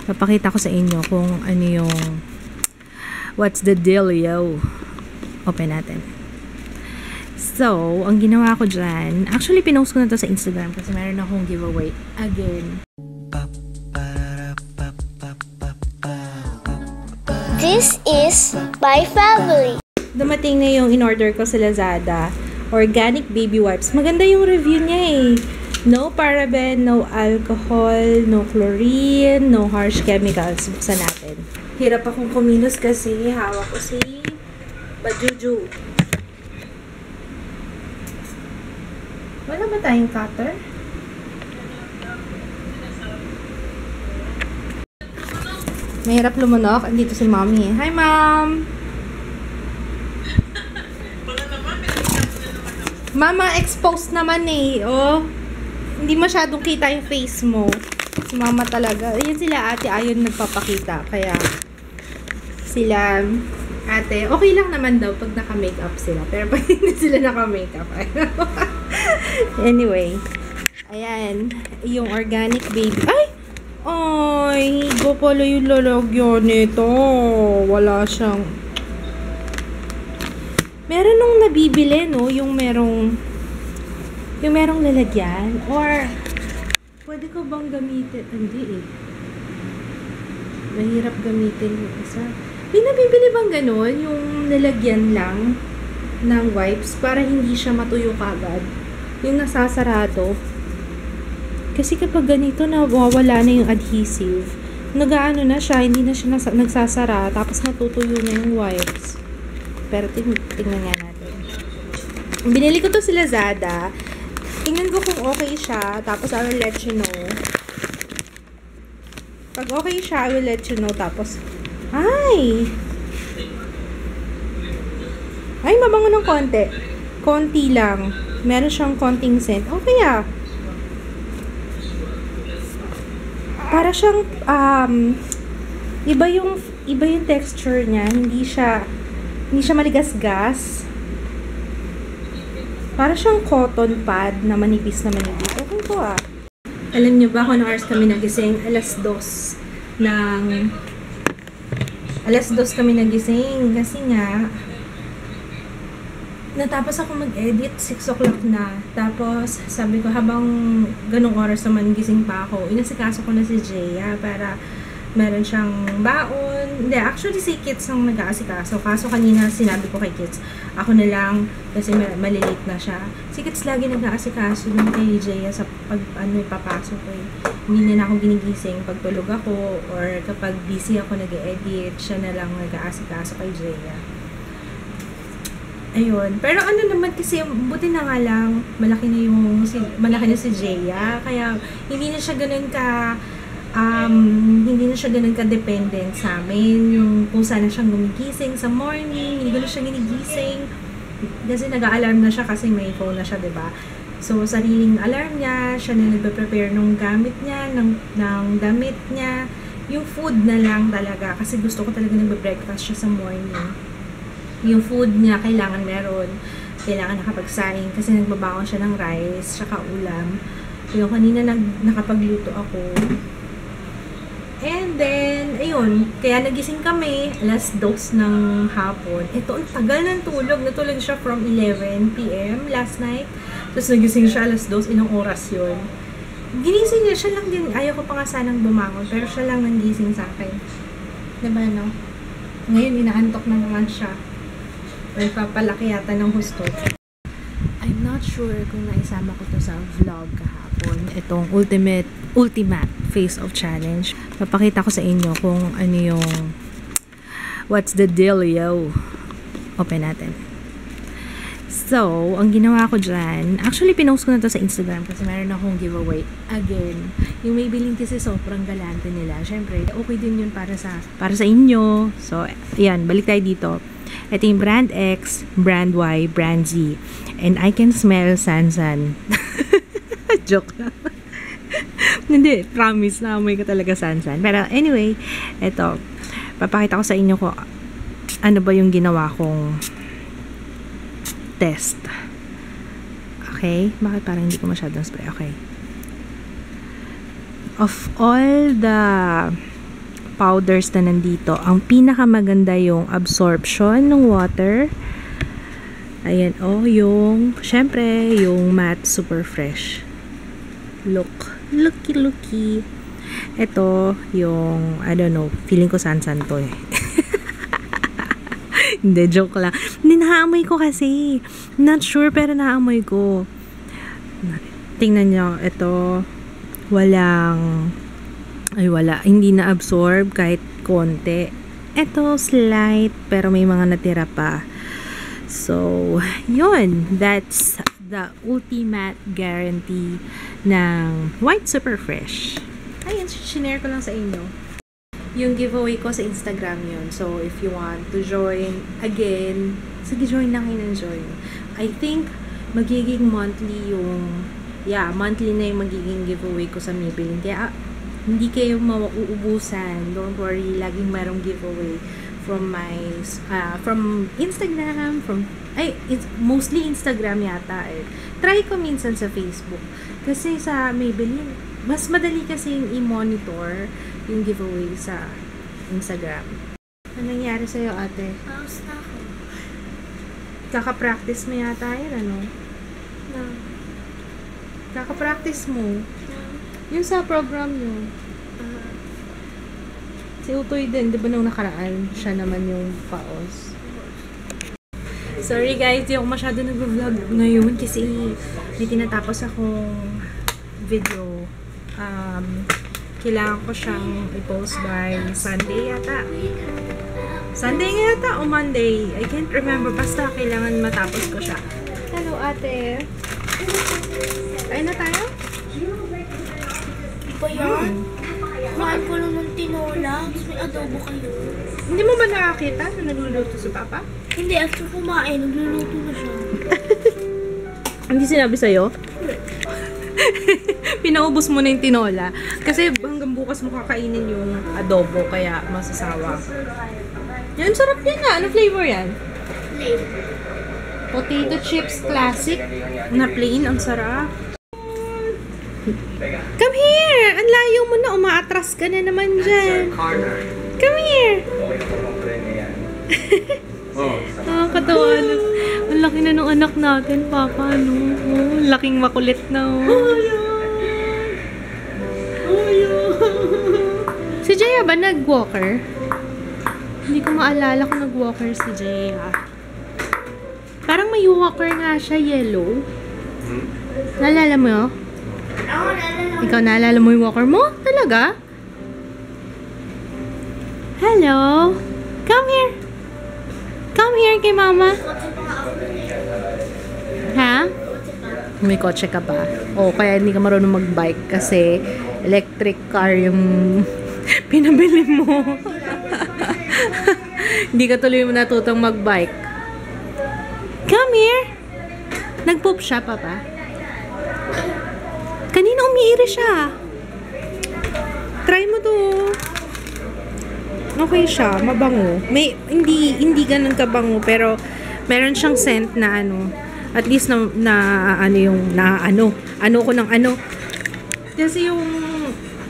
Papakita ko sa inyo kung ano yung what's the deal, yo. Open natin. So, ang ginawa ko dyan, actually pinost ko na to sa Instagram kasi meron akong giveaway again. This is my family. Dumating na yung in-order ko sa Lazada. Organic baby wipes. Maganda yung review niya eh. No paraben, no alcohol, no chlorine, no harsh chemicals. Buksan natin. Hirap akong kumilos kasi hawak ko si Bajuju. Wala ba tayong cutter? Mahirap lumunok. Andito si Mommy. Hi, Mom! Mama, exposed naman eh. Oh. Hindi masyadong kita yung face mo. Si Mama talaga. Ayan sila ate, ayon nagpapakita. Kaya, sila, ate, okay lang naman daw pag naka-makeup sila. Pero pag hindi sila naka-makeup, anyway. Ayan. Yung organic baby. Ay, higo pala yung lalagyan nito. Wala siyang... Meron nung nabibili, no? Yung merong lalagyan. Or, pwede ko bang gamitin? Hindi eh. Mahirap gamitin yung isa. May nabibili bang ganon? Yung lalagyan lang ng wipes para hindi siya matuyo kagad. Yung nasasarado. Kasi kapag ganito, nawawala na yung adhesive. Nagaano na siya, hindi na siya nagsasara. Tapos natutuyo na yung wipes. Pero tingnan nga natin. Binili ko to sa Lazada. Tingnan ko kung okay siya. Tapos I will let you know. Pag okay siya, I will let you know. Tapos, ay, mabango ng konti. Konti lang. Meron siyang konting scent. Okay ah. Para siyang, iba yung texture niya. Hindi siya maligas-gas. Para siyang cotton pad na manipis. Okay po ah. Alam niyo ba kung anong oras kami nagising? Alas 2 kami nagising. Kasi nga, natapos ako mag-edit, 6 o'clock na. Tapos, sabi ko, habang ganong oras naman gising pa ako, inasikaso ko na si Jaya para meron siyang baon. Hindi, actually si Kits ang nag-aasikaso. Kaso kanina sinabi ko kay Kits, ako na lang kasi malilate na siya. Si Kits lagi nag-aasikaso dun kay Jaya sa ipapasok ko eh. Hindi na ako ginigising pag tulog ako or kapag busy ako nag-edit, siya na lang nag-aasikaso kay Jaya. Ayun. Pero ano naman kasi, buti na nga lang, malaki na si Jaya. Kaya hindi na siya ganun ka-dependent sa amin. Yung kung saan na siyang gumigising sa morning, hindi ko na siya ginigising. Kasi nag-a-alarm na siya kasi may phone na siya, diba? So, sariling alarm niya, siya na nagpe-prepare ng gamit niya, ng damit niya. Yung food na lang talaga, kasi gusto ko talaga nagbe-breakfast siya sa morning. Yung food niya, kailangan meron. Kailangan nakapagsaing kasi nagbabaon siya ng rice, tsaka ulam. Yung kanina nakapagluto ako. And then, ayun, kaya nagising kami, alas 2 ng hapon. Ito, ang tagal ng tulog. Natulog siya from 11 p.m. last night. Tapos nagising siya alas 2, ilang oras yun. Ginising niya, siya lang din. Ayaw ko pa nga sanang bumangon, pero siya lang nang gising sa akin. Diba, no? Ngayon, inaantok na naman siya. Nagpapalaki yata ng husto. I'm not sure kung naisama ko to sa vlog kahapon. Itong ultimate face of challenge. Papakita ko sa inyo kung ano yung what's the deal, yo. Open natin. So, ang ginawa ko dyan, actually pinost ko na to sa Instagram kasi meron akong giveaway again. Yung Maybelline kasi sobrang galante nila. Syempre, okay din yun para sa inyo. So, ayan, balik tayo dito. Ito yung brand X, brand Y, brand Z. And I can smell Sansan. Joke lang. Hindi, promise na amoy ko talaga Sansan. Pero anyway, ito, papakita ko sa inyo ko ano ba yung ginawa kong test. Okay? Bakit parang hindi ko masyadong spray? Okay. Of all the powders na nandito. Ang pinakamaganda yung absorption ng water. Ayan, syempre, yung matte super fresh. Looky. Ito, yung, I don't know, feeling ko san-san to eh. Hindi, joke lang. Hindi, naamoy ko kasi. Not sure, pero naamoy ko. Tingnan nyo, ito, hindi na-absorb kahit konti. Ito, slight, pero may mga natira pa. So, yun. That's the ultimate guarantee ng White Super Fresh. Ayun, sinare ko lang sa inyo. Yung giveaway ko sa Instagram yun. So, if you want to join again, sige, join lang kayo ng join. I think, magiging monthly monthly na yung magiging giveaway ko sa Maybelline. Kaya, hindi kayo mauubusan. Don't worry, laging merong giveaway from Instagram, it's mostly Instagram yata eh. Try ko minsan sa Facebook. Kasi sa Maybelline, mas madali kasi i-monitor yung giveaway sa Instagram. Ano nangyari sa'yo, ate? Tapos na ako. Kaka-practice mo yata yun, ano? No. Kaka-practice mo? No. Yung sa program nyo. Si Utoy din, di ba nung nakaraan, siya naman yung paos. Sorry guys, di ako masyado nag-vlog ngayon kasi may tinatapos akong video. Kailangan ko siyang i-post by Sunday yata. Sunday nga yata o Monday. I can't remember. Basta kailangan matapos ko siya. Hello ate. Kain na tayo? Ba yan? Kumain ko lang ng tinola. Tapos may adobo kayo. Hindi mo ba nakakita na nagluluto si Papa? Hindi, after kumain, nagluluto na siya. Hindi sinabi sa'yo? Pinaubos mo na yung tinola. Kasi hanggang bukas mo kakainin yung adobo, kaya masasawa. Yan, sarap yan na. Ano flavor yan? Plain. Potato chips classic na plain. Ang sarap. Come here! Ang layo mo na. Umaatras ka na naman dyan. Come here! Nakakatawa na. Ang laki na ng anak natin, Papa. No? Oh, laking makulit na. Oh. Si Jaya ba nag-walker? Hindi ko maalala kung nag-walker si Jaya. Parang may walker nga siya, yellow. Naalala mo yun? Ikaw naalala mo yung walker mo? Talaga? Hello? Come here. Come here kay mama. Ha? May kotse ka pa. O, kaya hindi ka marunong mag-bike kasi electric car yung pinabili mo. Hindi ka tuloy mo natutong mag-bike. Come here. Nag-poop siya, Papa. Kanina umiiri siya. Try mo to. Okay siya, mabango. Hindi ganun kabango, pero meron siyang scent na at least ano ko ng ano. Kasi yung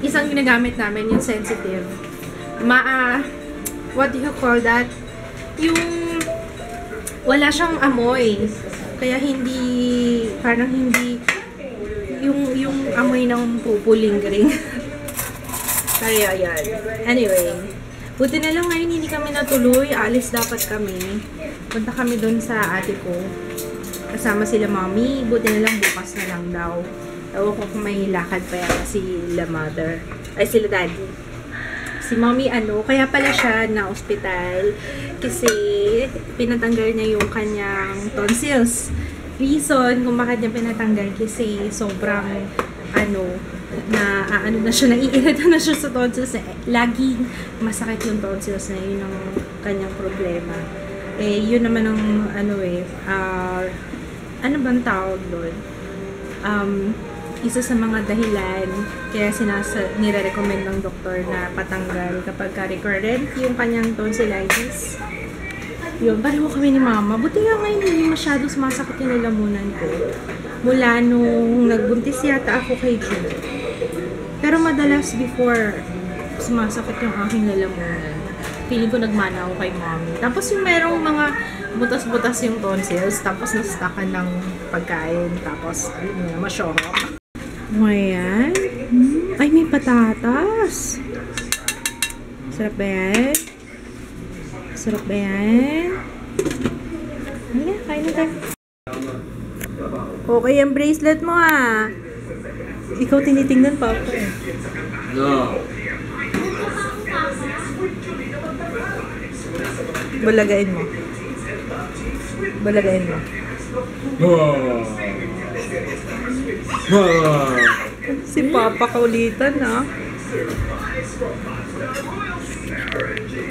isang ginagamit namin, yung sensitive. What do you call that? Yung wala siyang amoy. Kaya parang hindi yung amoy ng pupulingring. Kaya yan. Anyway, buti na lang ngayon hindi kami natuloy. Alis dapat kami. Punta kami dun sa ate ko. Kasama sila mommy. Buti na lang bukas na lang daw. Ewan ko kung may lakad pa yata sila mother. Ay, sila daddy. Si mommy kaya pala siya na ospital. Kasi pinatanggal niya yung kanyang tonsils. Reason kung bakit niya pinatanggal kasi sobrang na siya, naiirita na siya sa tonsils. Laging masakit yung tonsils na yun ang kanyang problema. Eh, yun naman ang ano bang tawag doon? Isa sa mga dahilan kaya nire-recommend ng doktor na patanggal kapag recurrent yung kanyang tonsillitis. Yun, pareho kami ni mama. Buti nga ngayon hindi masyado sumasakit yung lalamunan ko. Mula nung nagbuntis yata ako kay June. Pero madalas before, sumasakit yung aking lalamunan. Feeling ko nagmana ako kay mommy. Tapos yung merong mga butas-butas yung tonsils, tapos nastakan ng pagkain, tapos ayun nga, masyokok. Ayan. Ay, may patatas. Sarap ba yan? Sarap ba yan? Halika, kain na tayo. Okay ang bracelet mo ah. Ikaw tinitingnan pa ako eh. No. Balagain mo. Balagain mo. Si Papa kaulitan ha.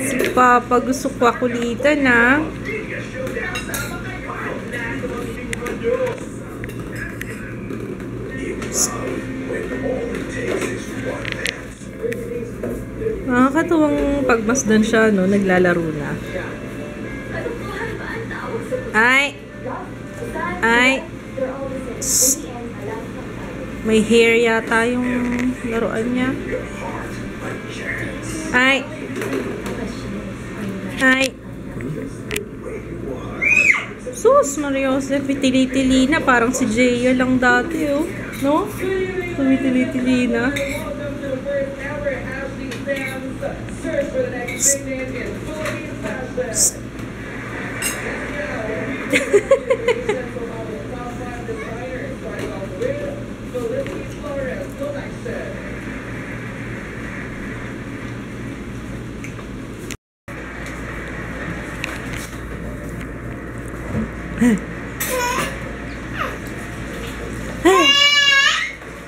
Si Papa gusto ko kulitan ha. Nakakatuwang pagmasdan siya, no? Naglalaro na. Ay! Ay! Shh. May hair yata yung laruan niya. Ay! Ay! Sus, Maria Joseph, tili-tili na. Parang si Jaya lang dati, oh. No? Tumitili-tili na.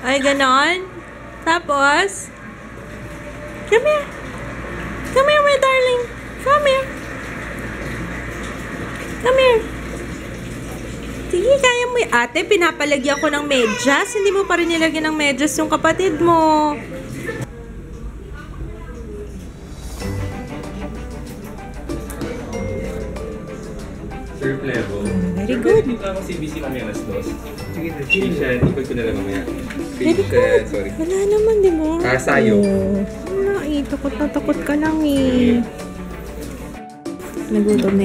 Ay, ganon. Tapos, come here. Come here, my darling. Come here. Come here. Sige, kaya mo. Ate, pinapalagyan ko ng medyas. Hindi mo pa rin nilagyan ng medyas yung kapatid mo. Surf level. Very good. Dito ako CBC kami alas 2. Sige, siya. Ikot ko na lang mamaya. Sorry. Wala naman, di ba? Sayo. Wala eh. Takot na takot ka lang eh. Nagutom na